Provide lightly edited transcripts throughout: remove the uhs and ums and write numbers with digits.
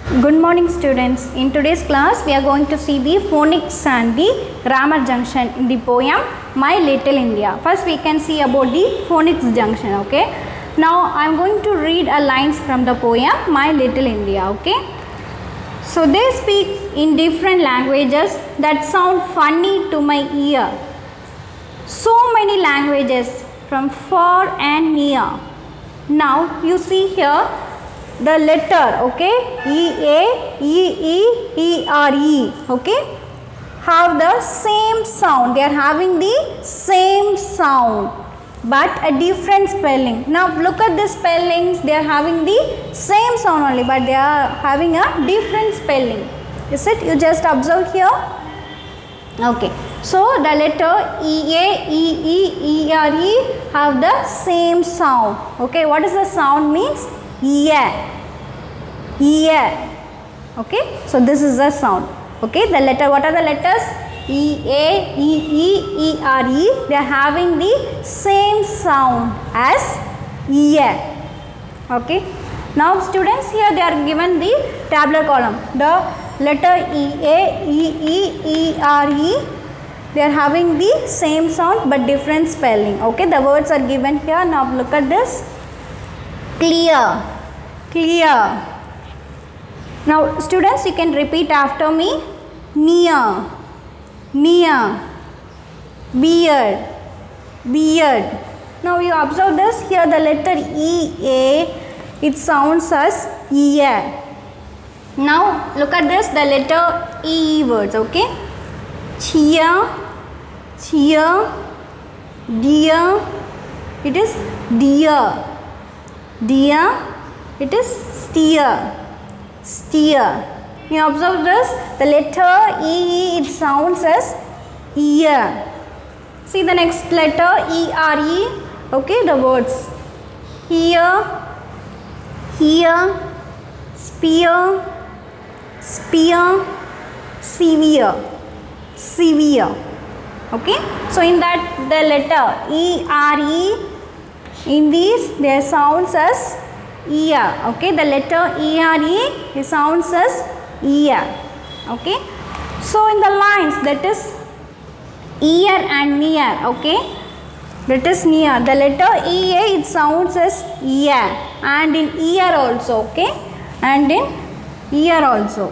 Good morning students. In today's class we are going to see the phonics and the grammar junction in the poem My Little India. First we can see about the phonics junction, okay. Now I am going to read a lines from the poem My Little India, okay. So they speak in different languages that sound funny to my ear. So many languages from far and near. Now you see here the letter, okay, E-A, E-E, E-R-E, okay, have the same sound. They are having the same sound but a different spelling. Now look at the spellings. They are having the same sound only but they are having a different spelling. Is it? You just observe here. Okay. So the letter E-A, E-E, E-R-E have the same sound. Okay. What is the sound means? Yeah. Yeah. Okay. So this is the sound. Okay. The letter, what are the letters? E-A, E-E, E-R-E. They are having the same sound as yeah. Okay. Now students, here they are given the tabular column. The letter E-A, E-E, E-R-E. They are having the same sound but different spelling. Okay. The words are given here. Now look at this. Clear. Clear. Now students, you can repeat after me. Near. Near. Beard. Beard. Now you observe this. Here the letter E-A, it sounds as ear. Now look at this, the letter E words, okay. Cheer. Cheer. Dear. It is dear. Dear. It is steer. Steer. You observe this, the letter E, it sounds as ear. See the next letter E-R-E, okay, the words. Here, here, spear, spear, severe, severe. Okay, so in that the letter E-R-E, in these their sounds as ear. Okay, the letter E-R-E, it sounds as ear. Okay, so in the lines, that is ear and near. Okay, that is near. The letter E-A, it sounds as ear, and in ear also. Okay, and in ear also.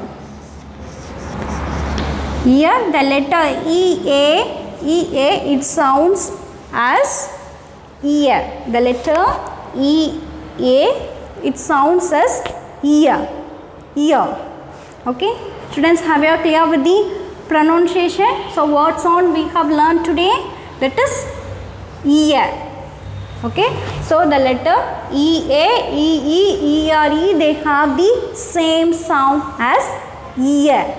Here the letter E-A, E-A, it sounds as ear. The letter E-A, it sounds as ear. Ear. Okay. Students, have you clear with the pronunciation? So what sound we have learned today? That is ear. Okay. So the letter E-A, E-E, E-R-E, they have the same sound as ear.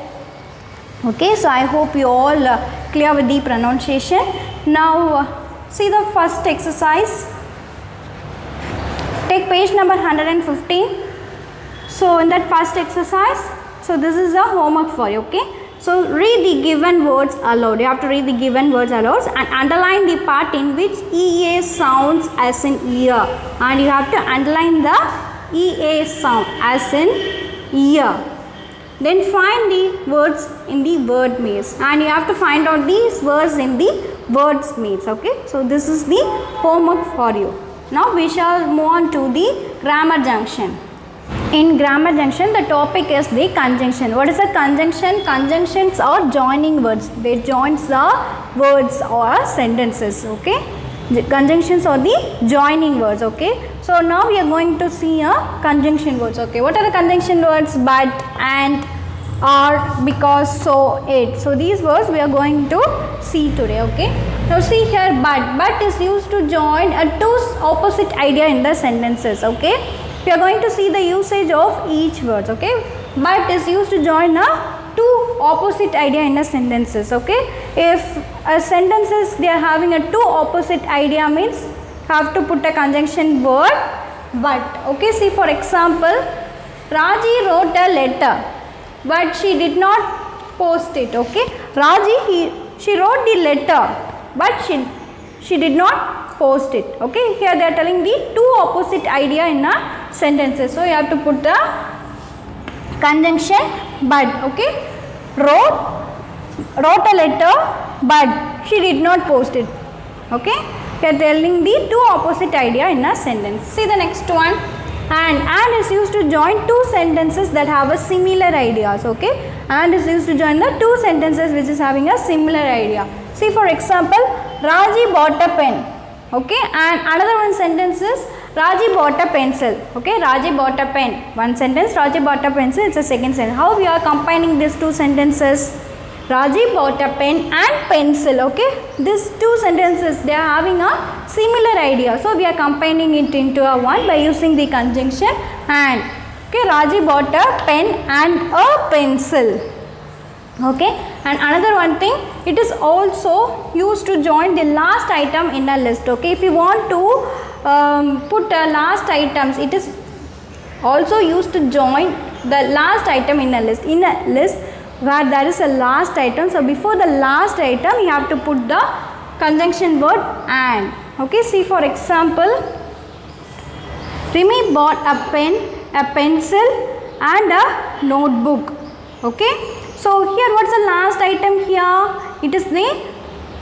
Okay. So I hope you all clear with the pronunciation. Now see the first exercise. Take page number 115. So in that first exercise, so this is a homework for you, okay. So read the given words aloud. You have to read the given words aloud and underline the part in which E-A sounds as in ear, and you have to underline the E-A sound as in ear. Then find the words in the word maze, and you have to find out these words in the words maze, okay. So this is the homework for you. Now we shall move on to the grammar junction. In grammar junction, the topic is the conjunction. What is a conjunction? Conjunctions are joining words. They joins the words or sentences, okay. The conjunctions are the joining words, okay. So now we are going to see a conjunction words, okay. What are the conjunction words? But, and, are, because, so, it. So these words we are going to see today, okay. Now see here, but is used to join a two opposite idea in the sentences, okay. We are going to see the usage of each word, okay. But is used to join a two opposite idea in the sentences, okay. If a sentences they are having a two opposite idea means have to put a conjunction word but, okay. See for example, Raji wrote a letter but she did not post it, okay. Raji, she wrote the letter but she did not post it, okay. Here they are telling the two opposite idea in a sentences, so you have to put the conjunction but. Okay, wrote a letter but she did not post it. Okay, we are telling the two opposite idea in a sentence. See the next one. And is used to join two sentences that have a similar ideas. Okay, and is used to join the two sentences which is having a similar idea. See for example, Raji bought a pen. Okay, and another one sentence is Raji bought a pencil. Okay, Raji bought a pen. One sentence, Raji bought a pencil. It's a second sentence. How we are combining these two sentences? Raji bought a pen and pencil. Okay, these two sentences, they are having a similar idea, so we are combining it into a one by using the conjunction and. Okay, Raji bought a pen and a pencil. Okay, and another one thing, it is also used to join the last item in a list. Okay, if you want to put last items, it is also used to join the last item in a list. In a list where there is a last item, so before the last item you have to put the conjunction word and. Okay, see for example, Rimi bought a pen, a pencil and a notebook. Okay, so here what's the last item here? It is the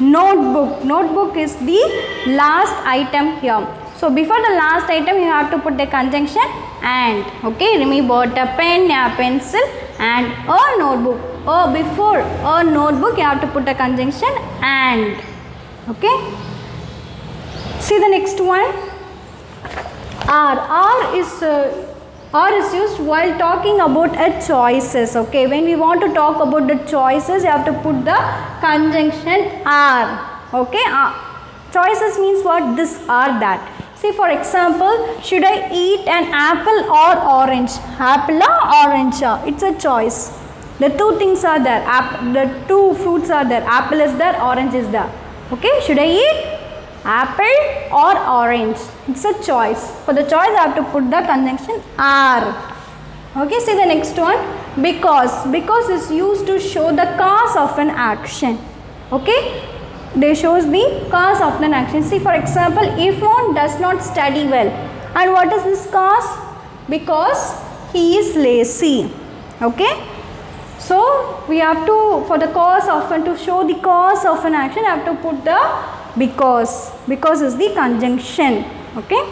notebook. Notebook is the last item here. So before the last item you have to put the conjunction and. Okay, Rimi bought a pen, a pencil and a notebook. Or before a notebook you have to put a conjunction and. Okay, see the next one. R is used while talking about a choices. Okay, when we want to talk about the choices you have to put the conjunction are. Okay, choices means what? This or that. See for example, should I eat an apple or orange? Apple or orange? It's a choice. The two things are there. The two fruits are there. Apple is there, orange is there. Okay, should I eat apple or orange? It's a choice. For the choice I have to put the conjunction are. Okay, see the next one. Because is used to show the cause of an action. Okay, they shows the cause of an action. See for example, Irfan does not study well. And what is this cause? Because he is lazy. Okay, so we have to, for the cause of, to show the cause of an action, I have to put the because. Because is the conjunction. Okay,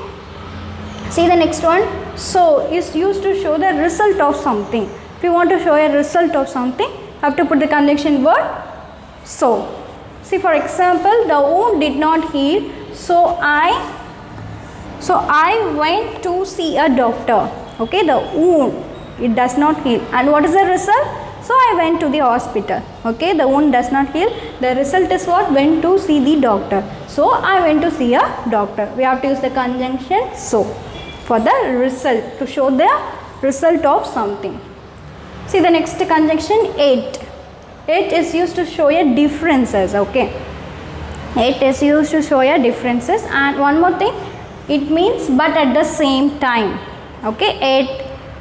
see the next one. So is used to show the result of something. If you want to show a result of something, have to put the conjunction word so. See for example, the wound did not heal, so I went to see a doctor. Okay, the wound, it does not heal, and what is the result? So I went to the hospital. Okay, the wound does not heal, the result is what? Went to see the doctor. So I went to see a doctor. We have to use the conjunction so for the result, to show the result of something. See the next conjunction, it. It is used to show a differences. Okay, it is used to show a differences. And one more thing, it means but at the same time. Okay,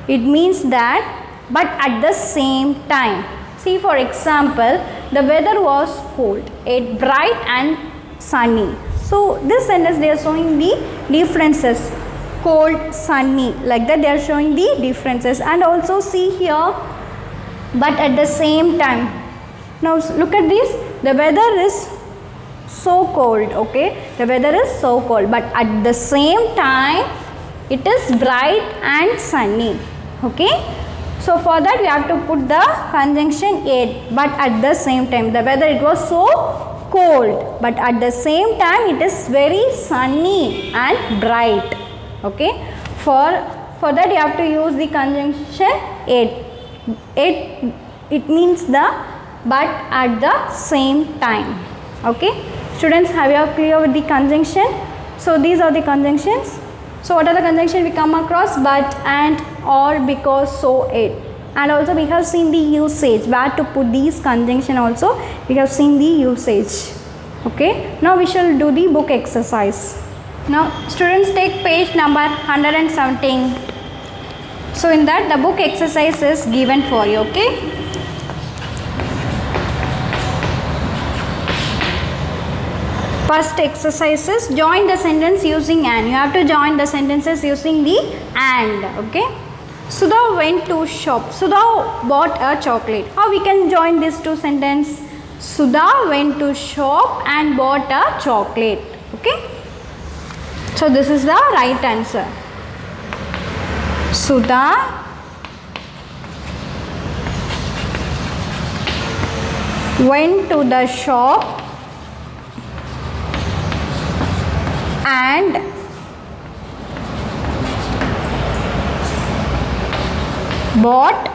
it means that but at the same time. See for example, the weather was cold, it bright and sunny. So this sentence they are showing the differences, cold, sunny, like that they are showing the differences. And also see here, but at the same time. Now look at this, the weather is so cold. Okay, the weather is so cold, but at the same time it is bright and sunny. Okay, so for that we have to put the conjunction it, but at the same time. The weather, it was so cold, but at the same time it is very sunny and bright. Okay, for that you have to use the conjunction it. It means the but at the same time. Okay, students, have you clear with the conjunction? So these are the conjunctions. So what are the conjunctions we come across? But, and, or, because, so, it. And also we have seen the usage, where to put these conjunction also. We have seen the usage. Okay, now we shall do the book exercise. Now students, take page number 117. So in that the book exercise is given for you. Okay. First exercise is join the sentence using and. You have to join the sentences using the and. Okay. Sudha went to shop. Sudha bought a chocolate. How we can join these two sentences? Sudha went to shop and bought a chocolate. Okay. So this is the right answer. Sudha went to the shop and bought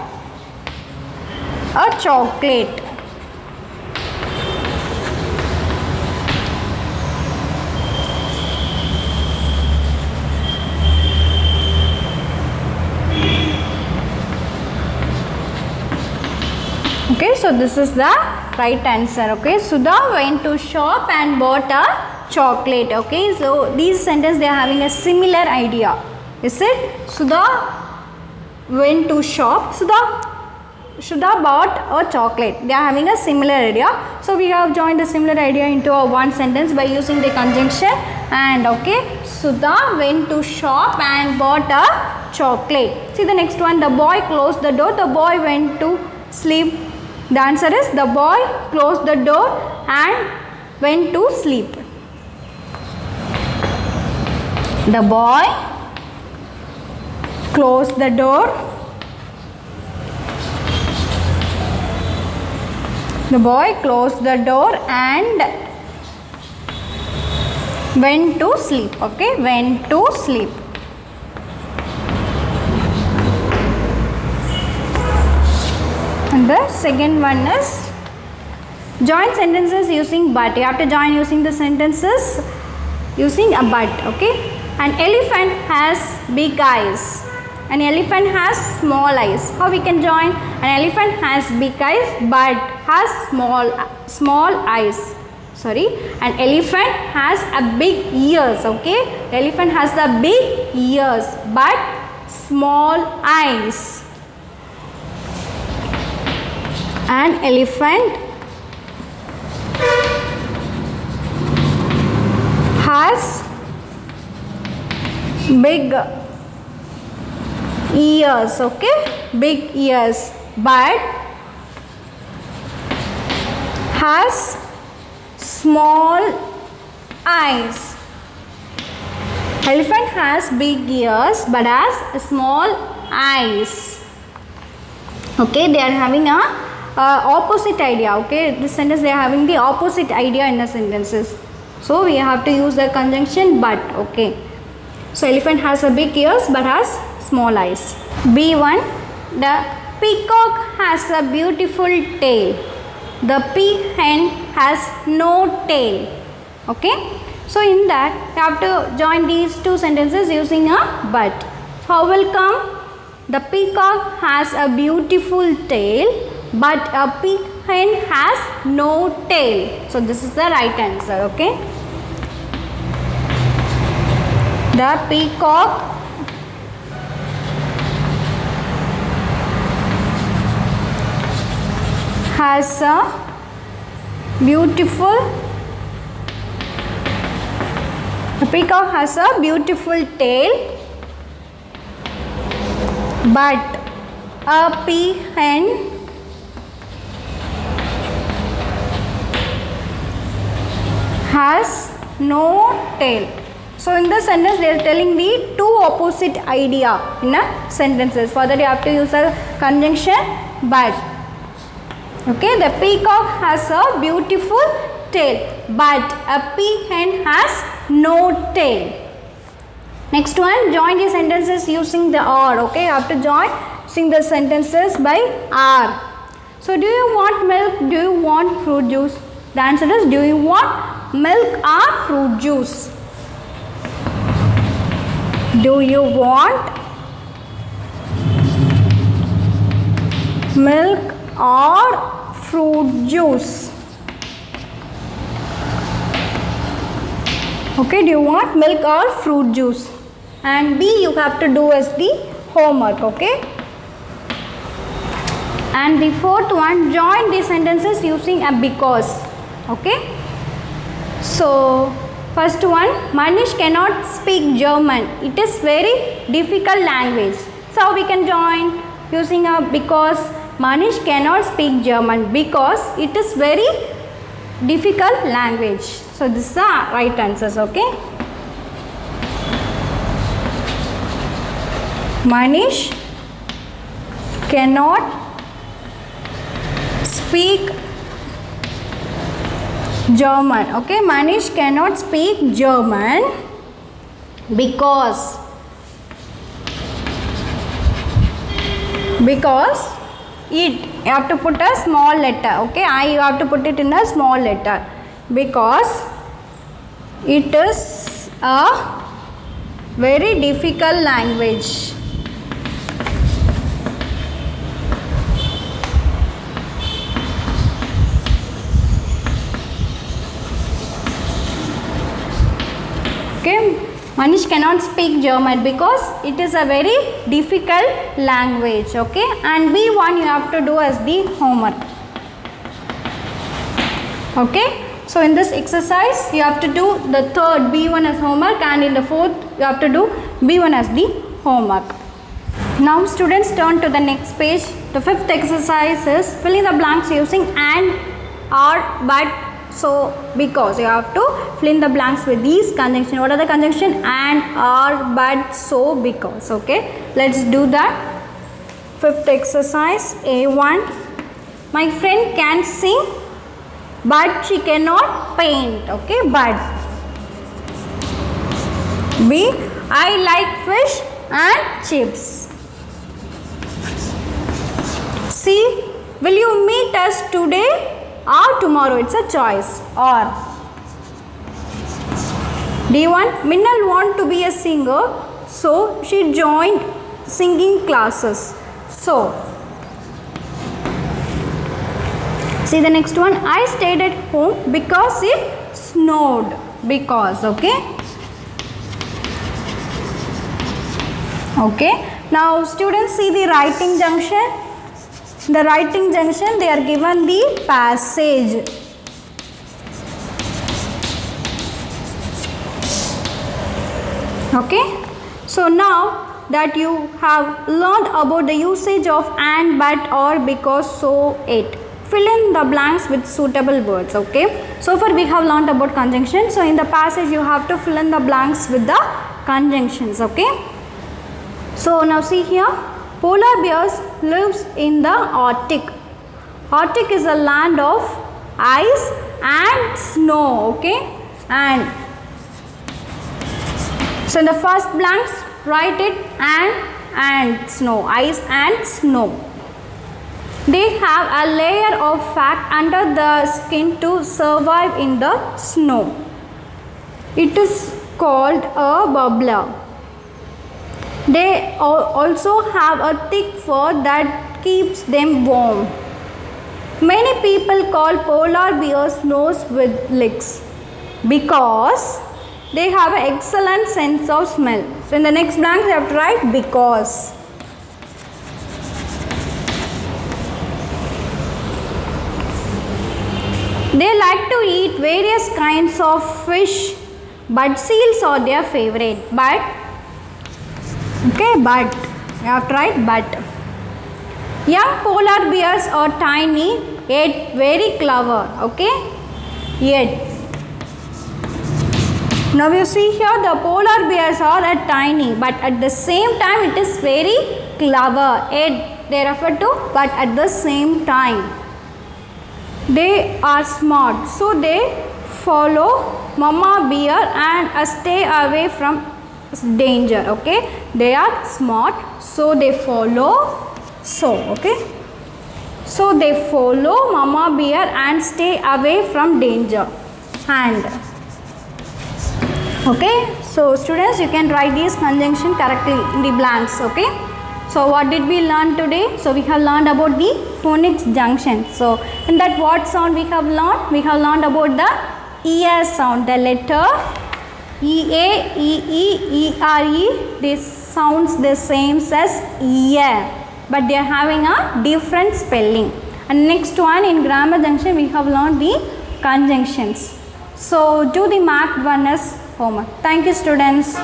a chocolate. Okay, so this is the right answer. Okay, Sudha went to shop and bought a chocolate. Okay, so these sentences they are having a similar idea. Is it? Sudha went to shop. Sudha bought a chocolate. They are having a similar idea. So we have joined the similar idea into a one sentence by using the conjunction. And okay, Sudha went to shop and bought a chocolate. See the next one. The boy closed the door. The boy went to sleep. The answer is the boy closed the door and went to sleep. The boy closed the door. The boy closed the door and went to sleep. Okay, went to sleep. And the second one is join sentences using but. You have to join using the sentences using a but. Okay. An elephant has big eyes. An elephant has small eyes. How we can join? An elephant has big eyes but has small eyes. Sorry. An elephant has a big ears. Okay. The elephant has the big ears but small eyes. An elephant has big ears. Okay, big ears but has small eyes. Elephant has big ears but has small eyes. Okay, they are having a opposite idea. Okay, this sentence they are having the opposite idea in the sentences. So we have to use the conjunction but. Okay. So elephant has a big ears but has small eyes. B1. The peacock has a beautiful tail. The peahen has no tail. Okay. So in that you have to join these two sentences using a but. How will come? The peacock has a beautiful tail but a peahen has no tail. So this is the right answer. Okay. The peacock has a beautiful tail but a peahen has no tail. So in the sentence they are telling the two opposite idea in a sentences. For that you have to use a conjunction but. Okay, the peacock has a beautiful tail but a peahen has no tail. Next one, join the sentences using the or. Okay, you have to join using the sentences by are. So do you want milk? Do you want fruit juice? The answer is do you want milk or fruit juice? Do you want milk or fruit juice? Okay, do you want milk or fruit juice? And B, you have to do as the homework. Okay. And the fourth one, join the sentences using a because. Okay. So first one, Manish cannot speak German. It is very difficult language. So we can join using a because Manish cannot speak German because it is very difficult language. So this is the right answers. Okay. Manish cannot speak German. Okay, Manish cannot speak German because it, you have to put a small letter. Okay, you have to put it in a small letter because it is a very difficult language. Okay, Manish cannot speak German because it is a very difficult language. Okay, and B1 you have to do as the homework. Okay, so in this exercise you have to do the third B1 as homework, and in the fourth you have to do B1 as the homework. Now students, turn to the next page. The fifth exercise is fill in the blanks using and, or, but, so, because. You have to fill in the blanks with these conjunctions. What are the conjunction? And, or, but, so, because. Okay, let's do that. Fifth exercise, A1. My friend can sing but she cannot paint. Okay, but. B. I like fish and chips. C. Will you meet us today or tomorrow? It's a choice. Or D1. Minnal want to be a singer, so she joined singing classes. So see the next one. I stayed at home because it snowed. Because. Okay. Okay. Now students, see the writing junction. The writing junction, they are given the passage. Okay. So now that you have learned about the usage of and, but, or, because, so, it, fill in the blanks with suitable words. Okay. So far we have learned about conjunction. So in the passage you have to fill in the blanks with the conjunctions. Okay. So now see here. Polar bears lives in the Arctic. Arctic is a land of ice and snow. Okay, and so in the first blanks write it and snow, ice and snow. They have a layer of fat under the skin to survive in the snow. It is called a bubbler. They also have a thick fur that keeps them warm. Many people call polar bears nose with licks because they have an excellent sense of smell. So in the next blank you have to write because. They like to eat various kinds of fish, but seals are their favorite. But okay, but you have to write but. Young polar bears are tiny yet very clever. Okay, yet. Now you see here the polar bears are tiny, but at the same time it is very clever. Yet they refer to but at the same time. They are smart, so they follow mama bear and stay away from danger. Okay, they are smart, so they follow. So okay, so they follow mama bear and stay away from danger. And okay, so students, you can write these conjunction correctly in the blanks. Okay, so what did we learn today? So we have learned about the phonics junction. So in that, what sound we have learned? We have learned about the ear sound, the letter E-A, E-E, E-R-E. This sounds the same as ear, but they are having a different spelling. And next one, in grammar junction we have learned the conjunctions. So do the marked one as homework. Thank you, students.